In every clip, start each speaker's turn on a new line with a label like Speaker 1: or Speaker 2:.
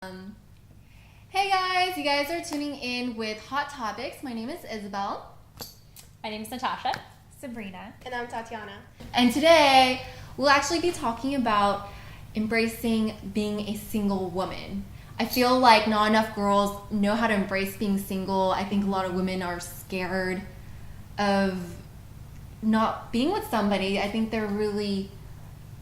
Speaker 1: Um, Hey guys, you guys are tuning in with Hot Topics. My name is Isabel.
Speaker 2: My name is Natasha.
Speaker 3: Sabrina.
Speaker 4: And I'm Tatiana.
Speaker 1: And today we'll actually be talking about embracing being a single woman. I feel like not enough girls know how to embrace being single. I think a lot of women are scared of not being with somebody. I think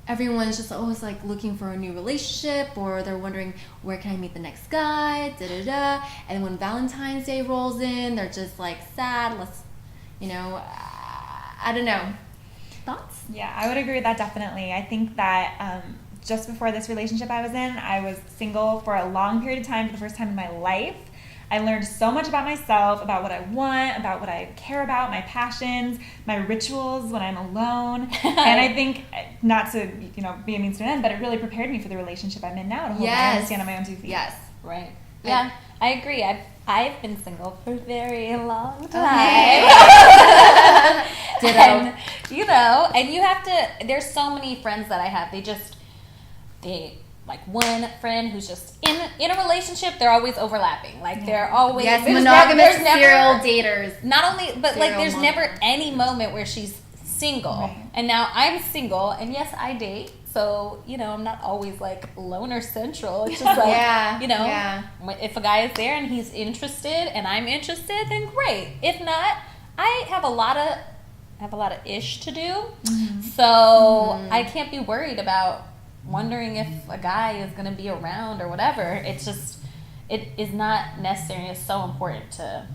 Speaker 1: everyone's just always like looking for a new relationship, or they're wondering, where can I meet the next guy, da-da-da. And when Valentine's Day rolls in, they're just like sad. I don't know. Thoughts?
Speaker 3: Yeah, I would agree with that definitely. I think that just before this relationship I was in, I was single for a long period of time for the first time in my life. I learned so much about myself, about what I want, about what I care about, my passions, my rituals when I'm alone. And I think, not to be a means to an end, but it really prepared me for the relationship I'm in now to hold my stand on my own 2 feet.
Speaker 1: Yes.
Speaker 2: Right. Yeah, I agree. I've been single for a very long time.
Speaker 1: Okay. Ditto.
Speaker 2: And you have to, there's so many friends that I have, like one friend who's just in a relationship, they're always overlapping. Like they're always
Speaker 1: monogamous
Speaker 2: there's
Speaker 1: serial daters.
Speaker 2: Not only, but like there's
Speaker 1: monogamous.
Speaker 2: never any moment where she's single.
Speaker 3: Right.
Speaker 2: And now I'm single, and yes, I date. So I'm not always like loner central. It's just like if a guy is there and he's interested and I'm interested, then great. If not, I have a lot of ish to do.
Speaker 3: Mm-hmm.
Speaker 2: So I can't be worried about wondering if a guy is going to be around or whatever. It's just, it is not necessary. It's so important to,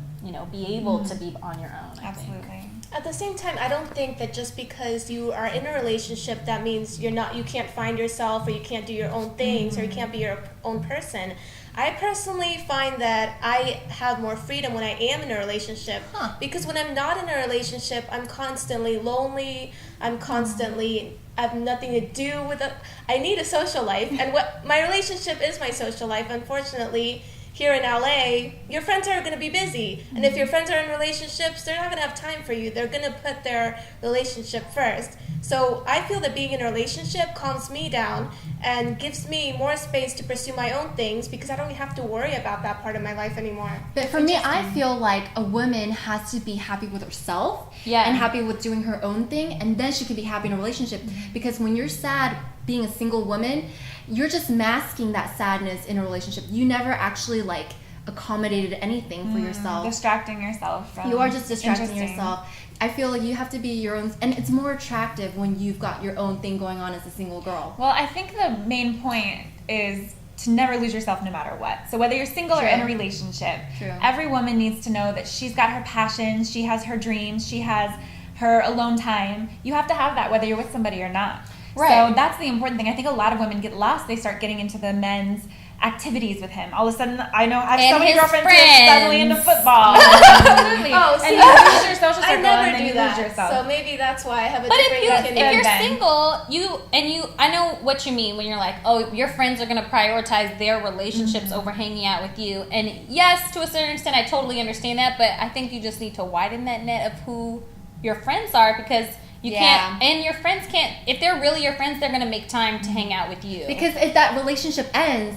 Speaker 2: be able to be on your own. I think.
Speaker 3: Absolutely.
Speaker 4: At the same time, I don't think that just because you are in a relationship, that means you can't find yourself, or you can't do your own things, or you can't be your own person. I personally find that I have more freedom when I am in a relationship, because when I'm not in a relationship, I'm constantly lonely. I have nothing to do with it. I need a social life, and what my relationship is my social life. Unfortunately, here in LA, your friends are going to be busy, and if your friends are in relationships, they're not going to have time for you. They're going to put their relationship first. So I feel that being in a relationship calms me down and gives me more space to pursue my own things, because I don't have to worry about that part of my life anymore.
Speaker 1: But for me, I feel like a woman has to be happy with herself and happy with doing her own thing, and then she can be happy in a relationship. Because when you're sad being a single woman, you're just masking that sadness in a relationship. You never actually accommodated anything for yourself.
Speaker 3: Distracting yourself from.
Speaker 1: You are just distracting yourself. I feel like you have to be your own, and it's more attractive when you've got your own thing going on as a single girl.
Speaker 3: Well, I think the main point is to never lose yourself no matter what. So whether you're single or in a relationship, every woman needs to know that she's got her passions, she has her dreams, she has her alone time. You have to have that whether you're with somebody or not.
Speaker 2: Right.
Speaker 3: So that's the important thing. I think a lot of women get lost. They start getting into the men's activities with him. All of a sudden, I have so many girlfriends who are suddenly into football. Absolutely.
Speaker 4: See,
Speaker 3: and you lose your social circle,
Speaker 4: I never
Speaker 3: and then
Speaker 4: do
Speaker 3: you
Speaker 4: that.
Speaker 3: lose yourself.
Speaker 4: So maybe that's why I have a
Speaker 2: But
Speaker 4: different
Speaker 2: if you're
Speaker 3: then.
Speaker 2: single, I know what you mean when you're like, oh, your friends are going to prioritize their relationships over hanging out with you. And yes, to a certain extent, I totally understand that. But I think you just need to widen that net of who your friends are, because you can't, and your friends can't, if they're really your friends, they're going to make time to hang out with you.
Speaker 1: Because if that relationship ends,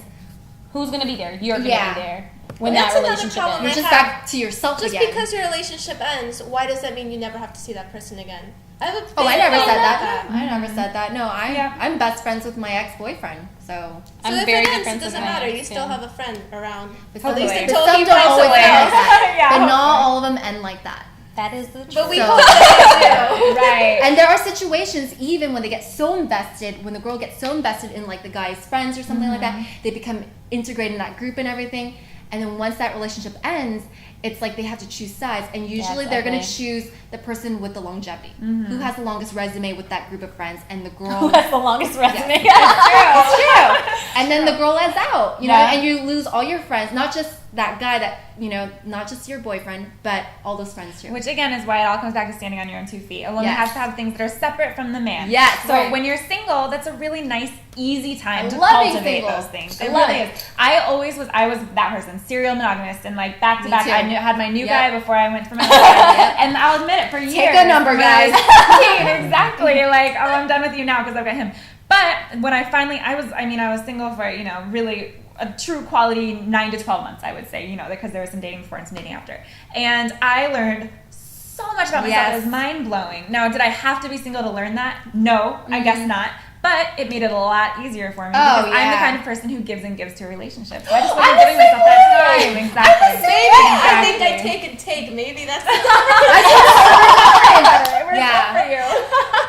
Speaker 2: who's going to be there? You're going to be there when
Speaker 4: That's
Speaker 2: that
Speaker 4: another
Speaker 2: relationship
Speaker 4: problem
Speaker 2: ends.
Speaker 1: you're just back to yourself
Speaker 4: Just
Speaker 1: again.
Speaker 4: because your relationship ends, why does that mean you never have to see that person again? I have a
Speaker 1: Oh, I
Speaker 4: big
Speaker 1: never
Speaker 4: problem
Speaker 1: said
Speaker 4: with
Speaker 1: that. I never said that. No, I'm best friends with my ex-boyfriend. So
Speaker 2: I'm
Speaker 4: if
Speaker 2: very
Speaker 4: it
Speaker 2: good
Speaker 4: ends,
Speaker 2: friends
Speaker 4: it
Speaker 2: with
Speaker 4: doesn't
Speaker 2: my
Speaker 4: matter.
Speaker 2: ex,
Speaker 4: You still
Speaker 2: yeah.
Speaker 4: have a friend around.
Speaker 1: But
Speaker 4: At least
Speaker 1: some
Speaker 4: until he
Speaker 1: don't
Speaker 4: passes
Speaker 1: always
Speaker 4: away.
Speaker 1: end like that.
Speaker 3: Yeah.
Speaker 1: But not all of them end like that.
Speaker 2: That is the truth.
Speaker 4: But we
Speaker 1: So-
Speaker 4: hope that they do.
Speaker 3: Right.
Speaker 1: And there are situations, even when they get so invested, when the girl gets so invested in like the guy's friends or something like that, they become integrated in that group and everything. And then once that relationship ends, it's like they have to choose sides, and usually they're going to choose the person with the longevity, who has the longest resume with that group of friends, and the girl
Speaker 2: Who has the longest resume?
Speaker 1: It's true. And then the girl lets out,
Speaker 3: Yeah.
Speaker 1: and you lose all your friends, not just that guy that, not just your boyfriend, but all those friends too.
Speaker 3: Which again is why it all comes back to standing on your own 2 feet. A woman
Speaker 1: Yes.
Speaker 3: has to have things that are separate from the man.
Speaker 1: Yes,
Speaker 3: So
Speaker 1: right.
Speaker 3: when you're single, that's a really nice, easy time
Speaker 1: I
Speaker 3: to
Speaker 1: love being
Speaker 3: cultivate
Speaker 1: single.
Speaker 3: those things.
Speaker 1: I
Speaker 3: It
Speaker 1: love
Speaker 3: really
Speaker 1: it.
Speaker 3: is. I was that person, serial monogamist, and like back to
Speaker 1: Me
Speaker 3: back.
Speaker 1: too.
Speaker 3: I had my new
Speaker 1: Yep.
Speaker 3: guy before I went for my husband. And I'll admit it, for years.
Speaker 1: Take a number, guys.
Speaker 3: Exactly. Like, oh, I'm done with you now because I've got him. But when I finally, I was single for, really a true quality 9 to 12 months, I would say, you know, because there was some dating before and some dating after. And I learned so much about myself.
Speaker 1: Yes.
Speaker 3: It was mind-blowing. Now, did I have to be single to learn that? No, I guess not. But it made it a lot easier for me because I'm the kind of person who gives and gives to a relationship. So I just wasn't giving myself that time. Exactly.
Speaker 4: Maybe. I think I take and take. Maybe that's the
Speaker 3: For you.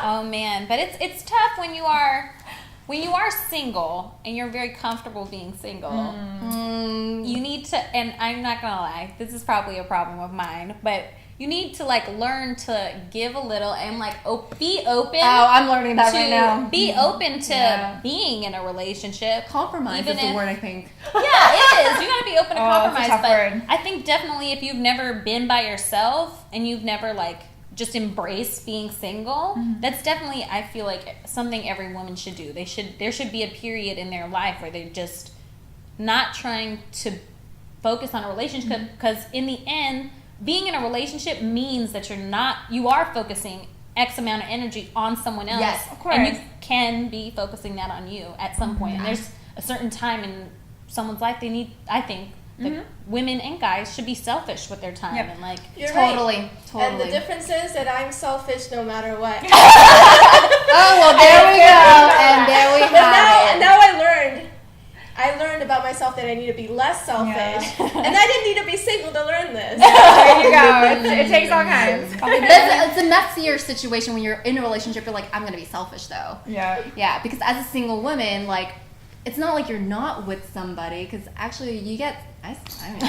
Speaker 2: Oh man, but it's tough when you are single and you're very comfortable being single. You need to, and I'm not gonna lie, this is probably a problem of mine, but you need to like learn to give a little and like be open.
Speaker 1: Oh, I'm learning that right now.
Speaker 2: Be open to being in a relationship.
Speaker 1: Compromise
Speaker 2: Even
Speaker 1: is the
Speaker 2: if-
Speaker 1: word, I think.
Speaker 2: Yeah, it is. You gotta be open to
Speaker 3: Oh, that's a
Speaker 2: compromise.
Speaker 3: tough
Speaker 2: But
Speaker 3: word.
Speaker 2: I think definitely if you've never been by yourself and you've never like just embraced being single, that's definitely, I feel like, something every woman should do. There should be a period in their life where they're just not trying to focus on a relationship, because in the end, being in a relationship means that you are focusing X amount of energy on someone else.
Speaker 1: Yes, of
Speaker 3: course.
Speaker 2: And you can be focusing that on you at some point. And there's a certain time in someone's life I think that women and guys should be selfish with their time.
Speaker 3: Yep.
Speaker 2: And like,
Speaker 4: You're
Speaker 1: Totally.
Speaker 4: right. And the difference is that I'm selfish no matter what.
Speaker 1: Oh, well, there we go. And there we
Speaker 4: But
Speaker 1: have it.
Speaker 4: now I learned about myself that I need to be less selfish. And I didn't need to be single to learn this.
Speaker 3: There you go. It takes all kinds.
Speaker 1: It's a messier situation when you're in a relationship. You're like, I'm going to be selfish, though.
Speaker 3: Yeah.
Speaker 1: Yeah, because as a single woman, like, it's not like you're not with somebody, because actually you get, I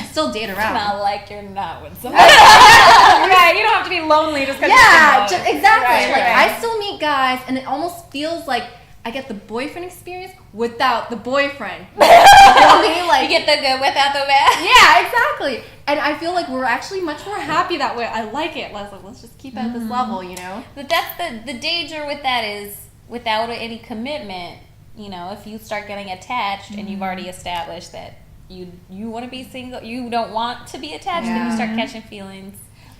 Speaker 1: still date
Speaker 2: it's
Speaker 1: around.
Speaker 2: not like you're not with somebody.
Speaker 3: Right, you don't have to be lonely just because
Speaker 1: Yeah,
Speaker 3: you're single.
Speaker 1: exactly.
Speaker 3: Right,
Speaker 1: Like,
Speaker 3: right.
Speaker 1: I still meet guys, and it almost feels like I get the boyfriend experience without the boyfriend. You know what I mean? Like,
Speaker 2: You get the good without the bad.
Speaker 1: yeah, exactly. And I feel like we're actually much more happy that way. I like it. Let's just keep it at this level, you know?
Speaker 2: But that's the danger with that is without any commitment, you know, if you start getting attached and you've already established that you want to be single, you don't want to be attached, then you start catching feelings.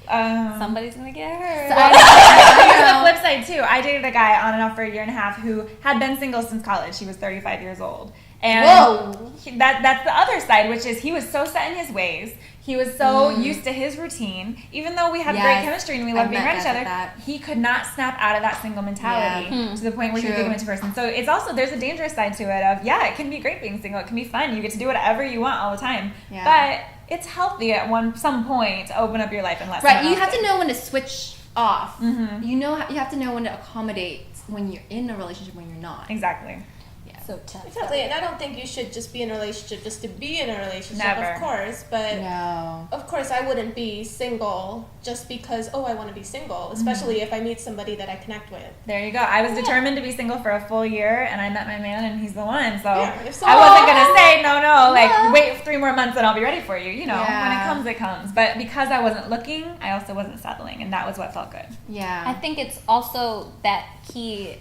Speaker 2: Somebody's gonna get hurt.
Speaker 3: Here's the flip side too. I dated a guy on and off for a year and a half who had been single since college. He was 35 years old. And
Speaker 1: Whoa.
Speaker 3: that's the other side, which is he was so set in his ways. He was so used to his routine. Even though we had great
Speaker 1: Yes.
Speaker 3: chemistry and we
Speaker 1: I've
Speaker 3: loved being
Speaker 1: met
Speaker 3: around each
Speaker 1: guys
Speaker 3: other,
Speaker 1: like that.
Speaker 3: he could not snap out of that single mentality to the point where he
Speaker 1: True.
Speaker 3: would give into person. So it's also, there's a dangerous side to it of, yeah, it can be great being single. It can be fun. You get to do whatever you want all the time.
Speaker 1: Yeah.
Speaker 3: But it's healthy at some point to open up your life and let
Speaker 1: Right,
Speaker 3: someone
Speaker 1: you
Speaker 3: else
Speaker 1: have to
Speaker 3: in.
Speaker 1: know when to switch off. You have to know when to accommodate when you're in a relationship, when you're not.
Speaker 3: Exactly.
Speaker 2: So tough.
Speaker 4: Exactly, and I don't think you should just be in a relationship just to be in a relationship,
Speaker 3: Never.
Speaker 4: of course. But
Speaker 1: No.
Speaker 4: of course, I wouldn't be single just because, I want to be single, especially if I meet somebody that I connect with.
Speaker 3: There you go. I was determined to be single for a full year, and I met my man, and he's the one. So
Speaker 4: Yeah, if
Speaker 3: I wasn't gonna say no. Like
Speaker 1: No.
Speaker 3: wait 3 more months, and I'll be ready for you. You know, when it
Speaker 1: Yeah.
Speaker 3: comes, it comes. But because I wasn't looking, I also wasn't settling, and that was what felt good.
Speaker 1: Yeah.
Speaker 2: I think it's also that key.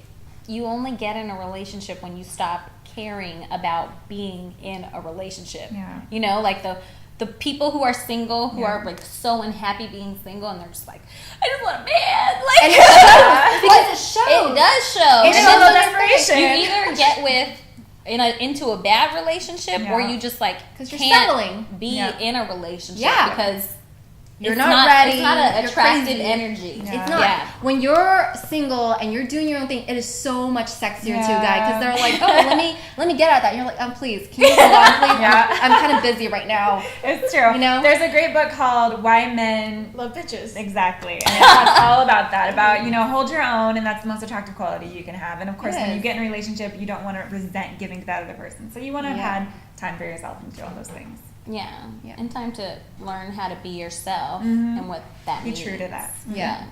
Speaker 2: You only get in a relationship when you stop caring about being in a relationship.
Speaker 3: Yeah.
Speaker 2: You know, like the people who are single, who are like so unhappy being single, and they're just like, I just want a man. Like,
Speaker 1: And it shows, because it shows.
Speaker 2: it does show.
Speaker 3: It's
Speaker 2: And
Speaker 3: a
Speaker 2: then
Speaker 3: little desperation.
Speaker 2: you either get into a bad relationship, or
Speaker 3: Yeah.
Speaker 2: you just like
Speaker 1: 'Cause you're
Speaker 2: can't
Speaker 1: settling.
Speaker 2: be
Speaker 3: Yeah.
Speaker 2: in a relationship
Speaker 1: Yeah.
Speaker 2: because
Speaker 1: You're
Speaker 2: it's
Speaker 1: not ready,
Speaker 2: It's not an
Speaker 1: you're
Speaker 2: attractive
Speaker 1: crazy.
Speaker 2: energy.
Speaker 3: Yeah.
Speaker 1: It's not.
Speaker 2: Yeah.
Speaker 1: When you're single and you're doing your own thing, it is so much sexier too,
Speaker 3: Yeah.
Speaker 1: guy. Because they're like, oh, let me get at that. And you're like, please, can you hold on, please?
Speaker 3: Yeah.
Speaker 1: I'm kind of busy right now.
Speaker 3: It's true.
Speaker 1: You know?
Speaker 3: There's a great book called Why Men.
Speaker 4: Love bitches.
Speaker 3: Exactly. And it talks all about that, about, hold your own, and that's the most attractive quality you can have. And of course, when you
Speaker 1: Yes.
Speaker 3: get in a relationship, you don't want to resent giving to that other person. So you want to have
Speaker 1: Yeah.
Speaker 3: had time for yourself and do all those things.
Speaker 2: Yeah.
Speaker 1: Yeah.
Speaker 2: And time to learn how to be yourself and what that
Speaker 3: Be
Speaker 2: means.
Speaker 3: true to that.
Speaker 1: Yeah.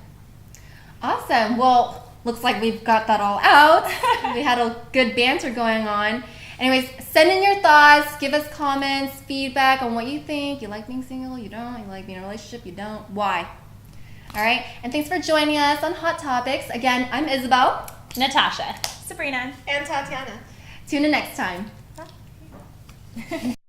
Speaker 1: Awesome. Well, looks like we've got that all out. We had a good banter going on. Anyways, send in your thoughts, give us comments, feedback on what you think. You like being single? You don't? You like being in a relationship? You don't? Why? All right. And thanks for joining us on Hot Topics. Again, I'm Isabel.
Speaker 2: Natasha.
Speaker 3: Sabrina.
Speaker 4: And Tatiana.
Speaker 1: Tune in next time.